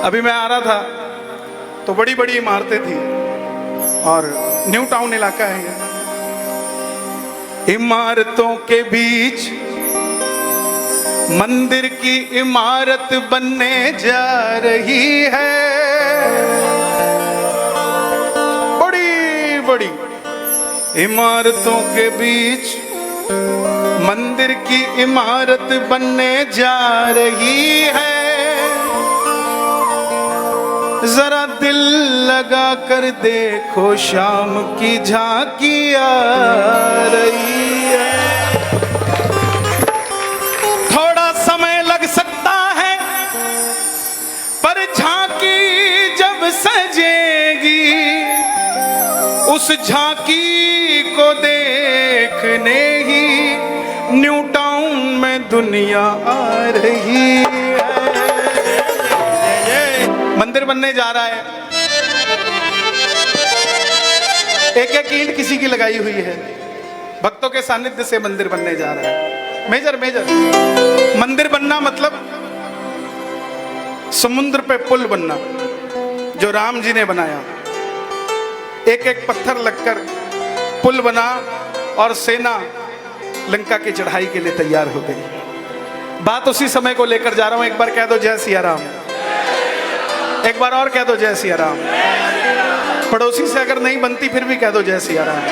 अभी मैं आ रहा था तो बड़ी बड़ी इमारतें थी और न्यू टाउन इलाका है ये। इमारतों के बीच मंदिर की इमारत बनने जा रही है। बड़ी बड़ी इमारतों के बीच मंदिर की इमारत बनने जा रही है। जरा दिल लगा कर देखो शाम की झांकी आ रही है। थोड़ा समय लग सकता है पर झांकी जब सजेगी उस झांकी को देखने ही न्यू टाउन में दुनिया आ रही है। मंदिर बनने जा रहा है। एक एक ईंट किसी की लगाई हुई है। भक्तों के सानिध्य से मंदिर बनने जा रहा है। मेजर मंदिर बनना मतलब समुद्र पे पुल बनना जो राम जी ने बनाया। एक एक पत्थर लगकर पुल बना और सेना लंका की चढ़ाई के लिए तैयार हो गई। बात उसी समय को लेकर जा रहा हूं। एक बार कह दो जय सिया राम। एक बार और कह दो जय सिया राम। पड़ोसी से अगर नहीं बनती फिर भी कह दो जय सिया राम।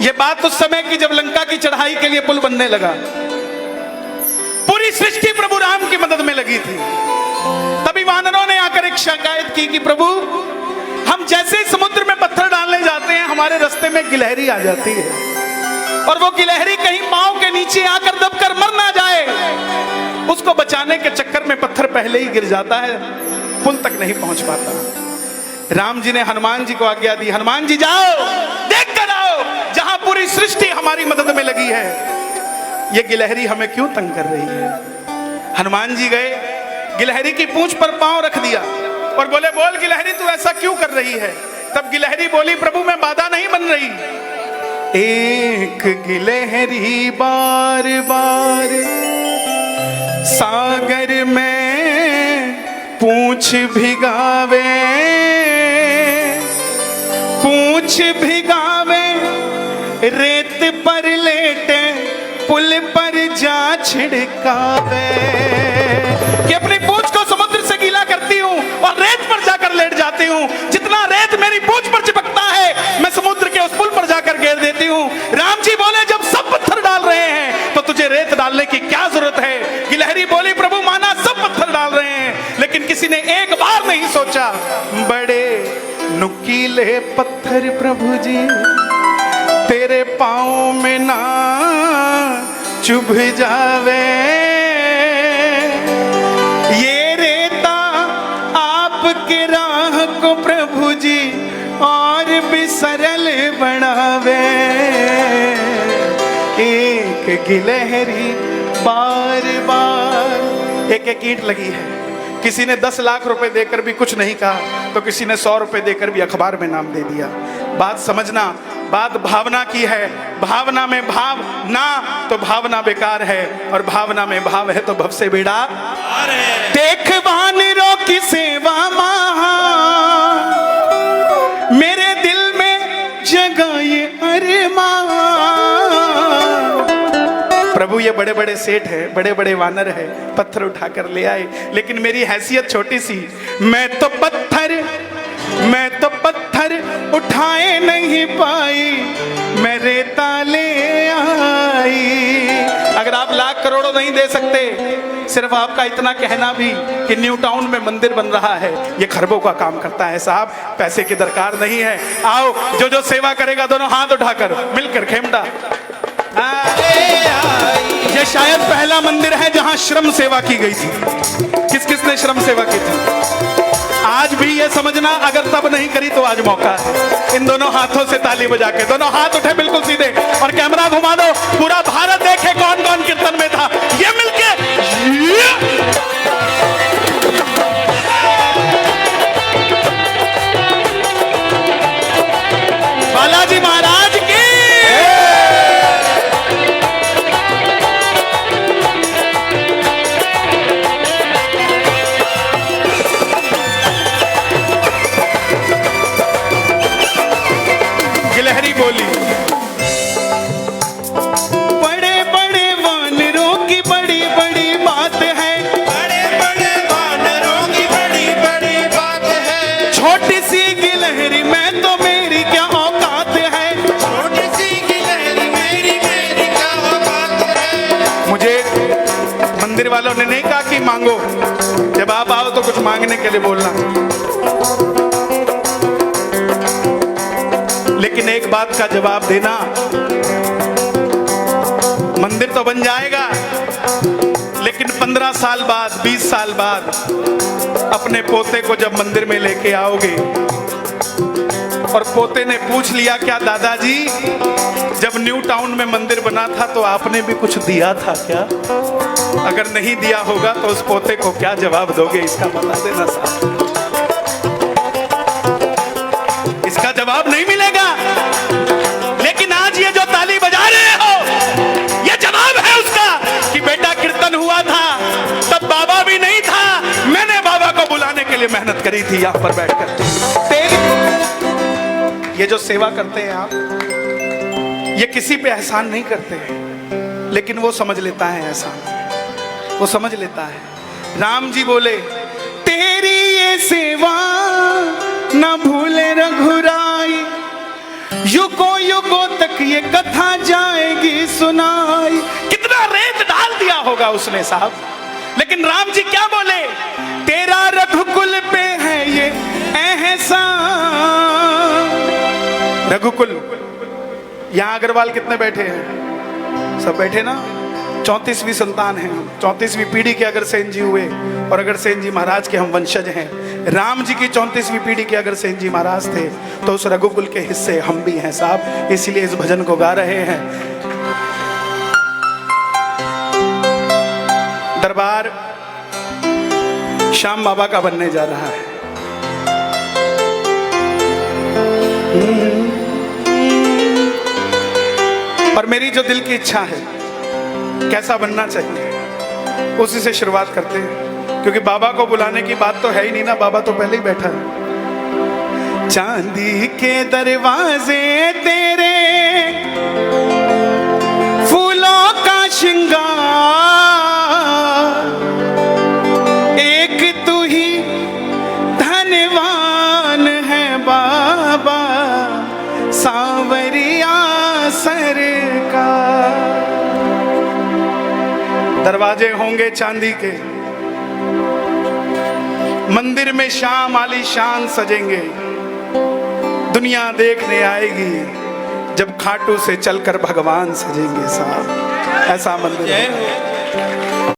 ये बात उस समय की जब लंका की चढ़ाई के लिए पुल बनने लगा। पूरी सृष्टि प्रभु राम की मदद में लगी थी। तभी वानरों ने आकर एक शिकायत की कि प्रभु हम जैसे ही समुद्र में पत्थर डालने जाते हैं हमारे रास्ते में गिलहरी आ जाती है और वो गिलहरी कहीं पांव के नीचे आकर दबकर मर ना जाए। उसको बचाने के चक्कर में पत्थर पहले ही गिर जाता है, पुल तक नहीं पहुंच पाता। राम जी ने हनुमान जी को आज्ञा दी, हनुमान जी जाओ देख कर आओ जहां पूरी सृष्टि हमारी मदद में लगी है ये गिलहरी हमें क्यों तंग कर रही है। हनुमान जी गए, गिलहरी की पूंछ पर पांव रख दिया और बोले बोल गिलहरी तू ऐसा क्यों कर रही है। तब गिलहरी बोली प्रभु मैं बाधा नहीं बन रही। एक गिलहरी बार बार सागर में पूंछ भिगावे, पूंछ भिगावे रेत पर लेटे पुल पर जा छिड़कावे। कि अपनी पूंछ को समुद्र से गीला करती हूँ और रेत पर जाकर लेट जाती हूँ। जितना रेत मेरी पूंछ पर चिपकता है मैं समुद्र के उस पुल पर जाकर घेर देती हूँ। राम जी बोले जब सब पत्थर डाल रहे हैं तो तुझे रेत डालने की क्या जरूरत है। गिलहरी बोली प्रभु माना सब पत्थर डाल रहे हैं लेकिन किसी ने एक बार नहीं सोचा बड़े नुकीले पत्थर प्रभु जी तेरे पाँव में ना चुभ जावे। ये रेता आपके राह को प्रभु जी और भी सरल बनावे। एक गिलहरी बार बार एक एक ईंट लगी है। किसी ने 10 लाख रुपए देकर भी कुछ नहीं कहा तो किसी ने 100 रुपए देकर भी अखबार में नाम दे दिया। बात समझना, बात भावना की है। भावना में भाव ना तो भावना बेकार है और भावना में भाव है तो भव से बेड़ा। देख वानरों की सेवा महा मेरे दिल में जगाए अरमान। प्रभु ये बड़े बड़े सेठ है, बड़े बड़े वानर है, पत्थर उठाकर ले आए लेकिन मेरी हैसियत छोटी सी। मैं तो पत्थर उठाए नहीं पाई मैं रेता ले आई। अगर आप लाख करोड़ों नहीं दे सकते सिर्फ आपका इतना कहना भी कि न्यू टाउन में मंदिर बन रहा है ये खरबों का काम करता है साहब। पैसे की दरकार नहीं है। आओ जो जो सेवा करेगा दोनों हाथ उठाकर मिलकर खेमड़ा। ये शायद पहला मंदिर है जहां श्रम सेवा की गई थी। किस किस ने श्रम सेवा की थी। आज भी ये समझना अगर तब नहीं करी तो आज मौका है। इन दोनों हाथों से ताली बजा के दोनों हाथ उठे बिल्कुल सीधे और कैमरा घुमा दो। पूरा भारत देखे कौन कौन कीर्तन में था। ये मिलके बालाजी महाराज की की बोली। बड़े बड़े वानरों की बड़ी बड़ी बात है, बड़े बड़े वानरों की बड़ी बड़ी बात है, छोटी सी गिलहरी में तो मेरी क्या औकात है, छोटी सी गिलहरी मेरी क्या औकात है। मुझे मंदिर वालों ने नहीं कहा कि मांगो, जब आप आओ तो कुछ मांगने के लिए बोलना, लेकिन एक बात का जवाब देना, मंदिर तो बन जाएगा लेकिन 15 साल बाद 20 साल बाद अपने पोते को जब मंदिर में लेके आओगे और पोते ने पूछ लिया क्या दादाजी जब न्यू टाउन में मंदिर बना था तो आपने भी कुछ दिया था क्या, अगर नहीं दिया होगा तो उस पोते को क्या जवाब दोगे, इसका बता देना साहब। इसका जवाब नहीं मिलेगा, लेकिन आज ये जो ताली बजा रहे हो ये जवाब है उसका कि बेटा कीर्तन हुआ था तब बाबा भी नहीं था, मैंने बाबा को बुलाने के लिए मेहनत करी थी यहां पर बैठकर। ये जो सेवा करते हैं आप, ये किसी पे एहसान नहीं करते हैं, लेकिन वो समझ लेता है एहसान, वो समझ लेता है। राम जी बोले तेरी ये सेवा न भूले रघुराई, युगों युगों तक ये कथा जाएगी सुनाई। कितना रेत डाल दिया होगा उसने साहब, लेकिन राम जी क्या बोले, तेरा रघुकुल पे है ये एहसान। रघुकुल, यहां अग्रवाल कितने बैठे हैं, सब बैठे ना, 34वीं संतान है हम, 34वीं पीढ़ी के अग्रसेन जी हुए और अग्रसेन जी महाराज के हम वंशज हैं। राम जी की 34वीं पीढ़ी के अग्रसेन जी महाराज थे, तो उस रघुकुल के हिस्से हम भी हैं साहब, इसलिए इस भजन को गा रहे हैं। दरबार श्याम बाबा का बनने जा रहा है। और मेरी जो दिल की इच्छा है कैसा बनना चाहिए उसी से शुरुआत करते हैं, क्योंकि बाबा को बुलाने की बात तो है ही नहीं ना, बाबा तो पहले ही बैठा है। चांदी के दरवाजे तेरे फूलों का श्रृंगार, एक तू ही धनवान है बाबा सांवरिया सरकार। दरवाजे होंगे चांदी के, मंदिर में शाम आलीशान सजेंगे, दुनिया देखने आएगी जब खाटू से चलकर भगवान सजेंगे साहब, ऐसा मंदिर है।